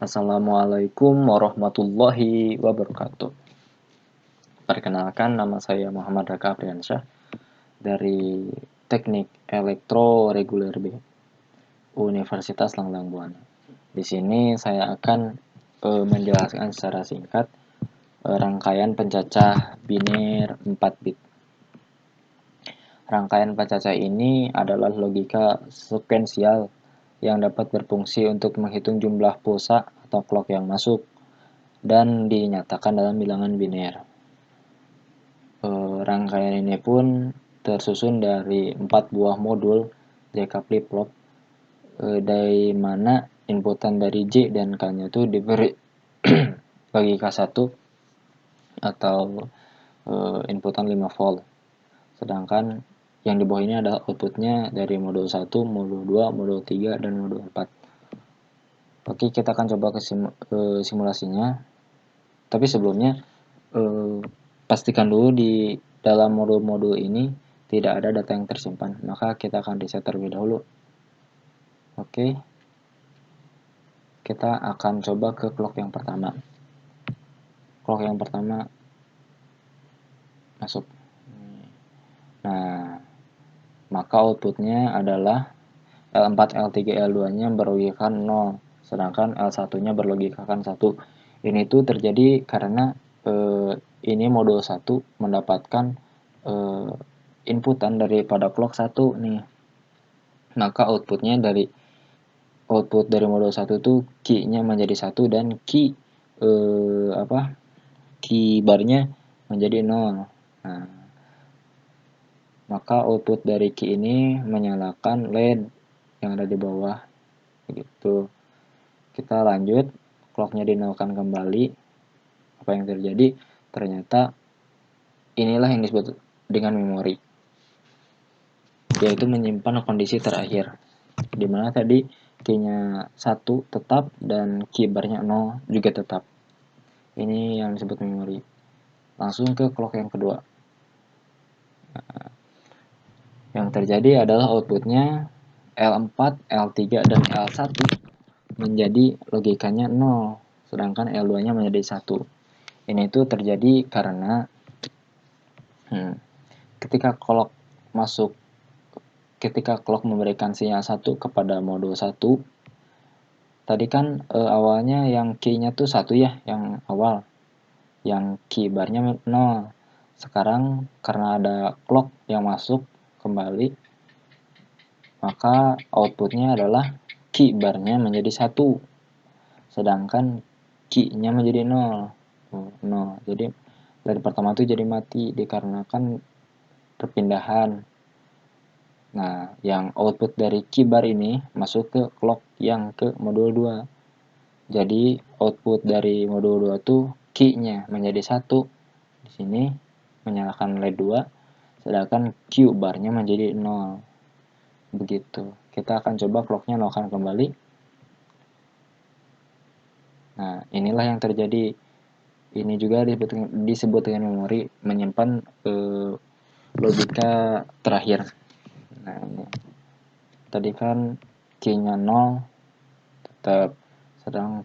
Assalamualaikum warahmatullahi wabarakatuh. Perkenalkan, nama saya Muhammad Raka Apriansyah dari Teknik Elektro Reguler B, Universitas Langgang Buana. Di sini saya akan menjelaskan secara singkat rangkaian pencacah biner 4 bit. Rangkaian pencacah ini adalah logika sekuensial yang dapat berfungsi untuk menghitung jumlah pulsa atau clock yang masuk dan dinyatakan dalam bilangan biner. Rangkaian ini pun tersusun dari 4 buah modul JK flip-flop, dari mana inputan dari J dan K-nya itu diberi logika 1 atau inputan 5 volt. Sedangkan yang di bawah ini adalah outputnya dari modul 1, modul 2, modul 3, dan modul 4. Oke, kita akan coba ke simulasinya. Tapi sebelumnya, pastikan dulu di dalam modul-modul ini tidak ada data yang tersimpan. Maka kita akan reset terlebih dahulu. Oke. Kita akan coba ke clock yang pertama. Clock yang pertama masuk. Nah, maka outputnya adalah L4, L3, L2-nya berlogikakan 0, sedangkan L1-nya berlogikakan 1. Ini tuh terjadi karena ini modul 1 mendapatkan inputan daripada clock 1 nih. Maka output dari modul 1 itu key-nya menjadi 1 dan key barnya menjadi 0. Nah, maka output dari key ini menyalakan LED yang ada di bawah begitu. Kita lanjut, clocknya dinolkan kembali. Apa yang terjadi? Ternyata inilah yang disebut dengan memori, yaitu menyimpan kondisi terakhir, dimana tadi key-nya 1 tetap dan key barnya 0 juga tetap. Ini yang disebut memori. Langsung ke clock yang kedua. Nah, yang terjadi adalah outputnya L4, L3, dan L1 menjadi logikanya 0, sedangkan L2-nya menjadi 1. Ini itu terjadi karena ketika clock memberikan sinyal 1 kepada modul 1, tadi kan awalnya yang key-nya tuh 1 ya, yang awal, yang key barnya 0. Sekarang karena ada clock yang masuk kembali, maka outputnya adalah key barnya menjadi 1, sedangkan key-nya menjadi 0. Jadi dari pertama itu jadi mati dikarenakan perpindahan. Nah, yang output dari key bar ini masuk ke clock yang ke modul 2. Jadi output dari modul 2 itu key-nya menjadi 1. Di sini menyalakan LED 2, sedangkan Q barnya menjadi 0. Begitu. Kita akan coba clock-nya nolkan kembali. Nah, inilah yang terjadi. Ini juga disebut dengan memori, menyimpan logika terakhir. Nah, ini. Tadi kan key-nya 0 tetap, sedang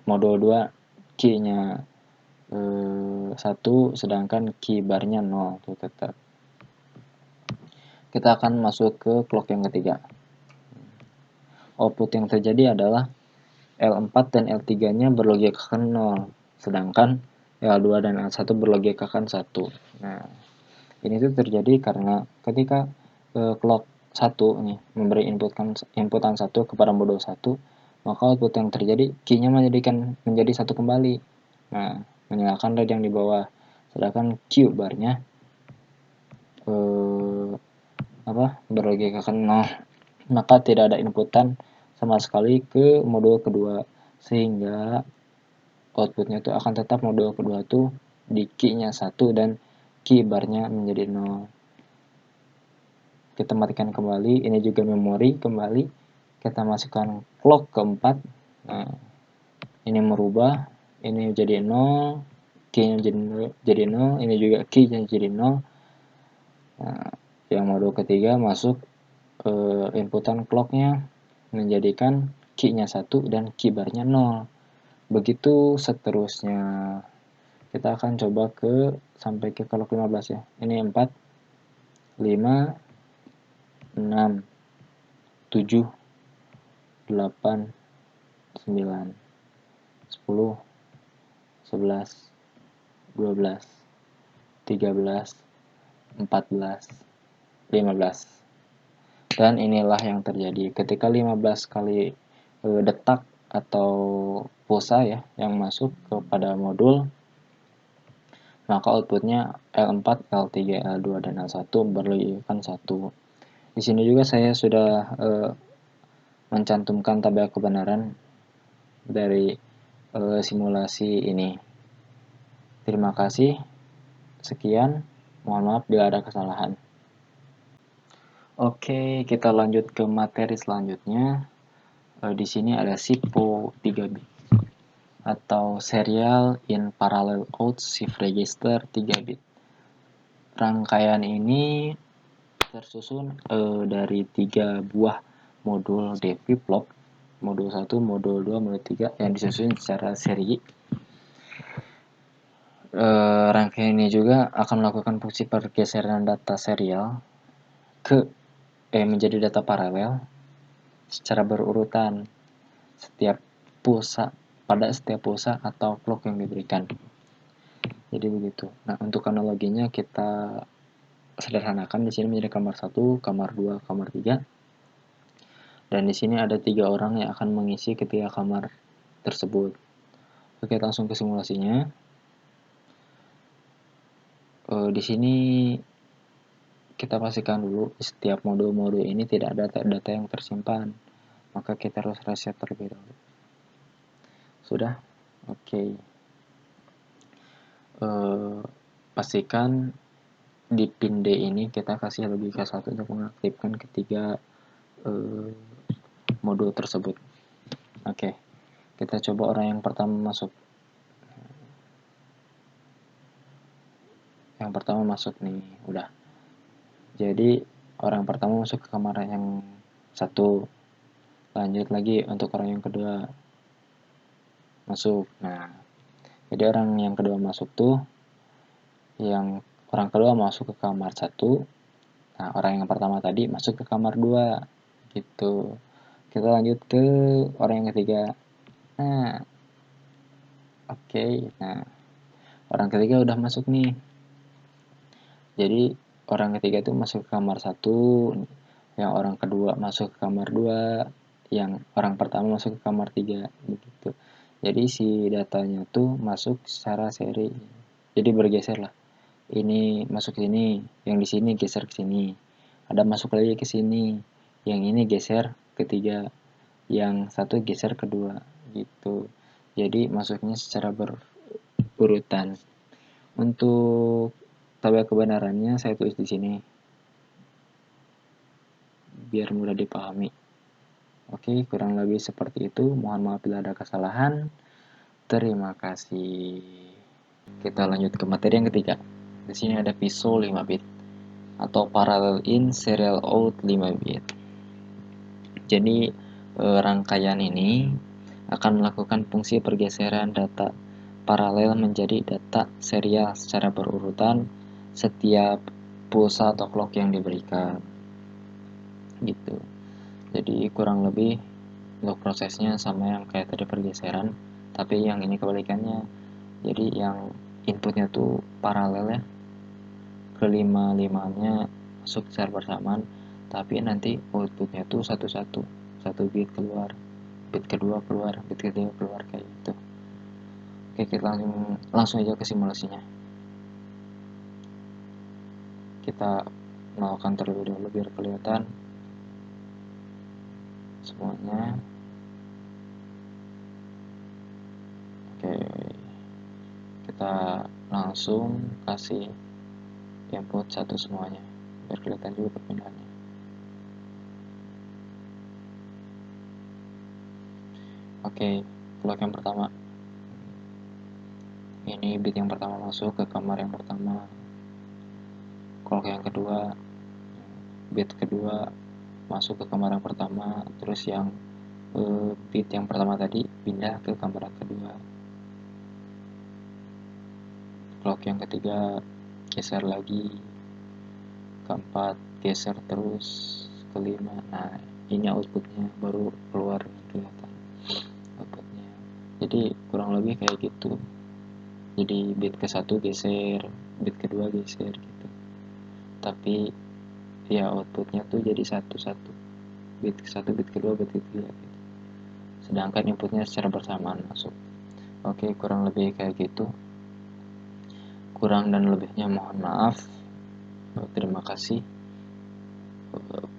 modul 2 key-nya 1, sedangkan key barnya 0 itu tetap. Kita akan masuk ke clock yang ketiga. Output yang terjadi adalah L4 dan L3-nya berlogikakan 0, sedangkan L2 dan L1 berlogikakan 1. Nah, ini tuh terjadi karena ketika clock 1 nih memberi inputan 1 kepada modul 1, maka output yang terjadi key-nya menjadi 1 kembali. Nah, menyalakan LED yang di bawah, sedangkan Q barnya berlogikakan 0, maka tidak ada inputan sama sekali ke modul kedua, sehingga outputnya itu akan tetap modul kedua itu di key-nya 1 dan key barnya menjadi 0. Kita matikan kembali, ini juga memori kembali. Kita masukkan clock keempat. Nah, ini merubah, ini jadi 0, key-nya jadi 0, ini juga key-nya jadi 0. Nah, yang modul ketiga masuk inputan clock-nya menjadikan key-nya 1 dan key barnya 0. Begitu seterusnya. Kita akan coba sampai ke clock 15 ya. Ini 4, 5, 6, 7, 8, 9, 10, 11, 12, 13, 14, 15. Dan inilah yang terjadi ketika 15 kali detak atau pulsa ya yang masuk kepada modul, maka outputnya L4, L3, L2, dan L1 berlian 1. Di sini juga saya sudah mencantumkan tabel kebenaran dari simulasi ini. Terima kasih. Sekian. Mohon maaf bila ada kesalahan. Oke, kita lanjut ke materi selanjutnya. Di sini ada SIPO 3 bit atau Serial in Parallel Out Shift Register 3 bit. Rangkaian ini tersusun dari 3 buah modul D flip-flop, modul 1, modul 2, modul 3 yang disusun secara seri. Rangkaian ini juga akan melakukan fungsi pergeseran data serial menjadi data paralel secara berurutan pada setiap pulsa atau clock yang diberikan. Jadi begitu. Nah, untuk analoginya kita sederhanakan. Di sini menjadi kamar 1, kamar 2, kamar 3. Dan di sini ada 3 orang yang akan mengisi ketiga kamar tersebut. Oke, langsung ke simulasinya. Di sini kita pastikan dulu setiap modul-modul ini tidak ada data yang tersimpan. Maka kita harus reset terlebih dahulu. Sudah? Oke. Pastikan di pin D ini kita kasih logika 1 untuk mengaktifkan ketiga modul tersebut. Oke. Kita coba orang yang pertama masuk. Yang pertama masuk nih, udah. Jadi orang pertama masuk ke kamar yang 1. Lanjut lagi untuk orang yang kedua masuk. Nah, jadi orang yang kedua masuk tuh, yang orang kedua masuk ke kamar 1. Nah, orang yang pertama tadi masuk ke kamar 2. Gitu. Kita lanjut ke orang yang ketiga. Nah, oke. Nah, orang ketiga udah masuk nih. Jadi orang ketiga itu masuk ke kamar 1, yang orang kedua masuk ke kamar 2, yang orang pertama masuk ke kamar 3 begitu. Jadi si datanya tuh masuk secara seri. Jadi bergeser lah. Ini masuk ke sini, yang di sini geser ke sini. Ada masuk lagi ke sini. Yang ini geser ketiga, yang satu geser kedua gitu. Jadi masuknya secara berurutan. Untuk tabel kebenarannya saya tulis di sini biar mudah dipahami. Oke, kurang lebih seperti itu. Mohon maaf bila ada kesalahan. Terima kasih. Kita lanjut ke materi yang ketiga. Di sini ada PISO 5 bit atau Parallel In Serial Out 5 bit. Jadi rangkaian ini akan melakukan fungsi pergeseran data paralel menjadi data serial secara berurutan setiap pulsa atau clock yang diberikan. Gitu. Jadi kurang lebih untuk prosesnya sama yang kayak tadi pergeseran, tapi yang ini kebalikannya. Jadi yang inputnya tuh paralel ya, kelima-limanya masuk secara bersamaan, tapi nanti outputnya tuh satu-satu, satu bit keluar, bit kedua keluar, bit ketiga keluar, kayak gitu. Oke, kita langsung aja ke simulasinya. Kita melakukan terlebih dahulu biar kelihatan semuanya. Oke, kita langsung kasih input satu semuanya biar kelihatan juga perpindahannya. Oke, clock yang pertama ini bit yang pertama masuk ke kamar yang pertama. Clock yang kedua, bit kedua masuk ke kamar yang pertama, terus yang bit yang pertama tadi pindah ke gambar kedua, clock yang ketiga geser lagi, keempat geser terus, kelima. Nah ini outputnya baru keluar kelihatan outputnya. Jadi kurang lebih kayak gitu. Jadi bit ke satu geser, bit kedua geser gitu, tapi ya outputnya tuh jadi satu-satu, bit ke satu, bit kedua, bit ketiga gitu. Sedangkan inputnya secara bersamaan masuk. Oke, kurang lebih kayak gitu. Kurang dan lebihnya mohon maaf. Terima kasih.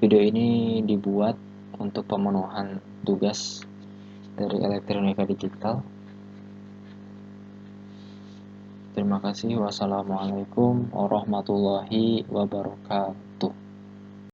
Video ini dibuat untuk pemenuhan tugas dari Elektronika Digital. Terima kasih. Wassalamualaikum warahmatullahi wabarakatuh.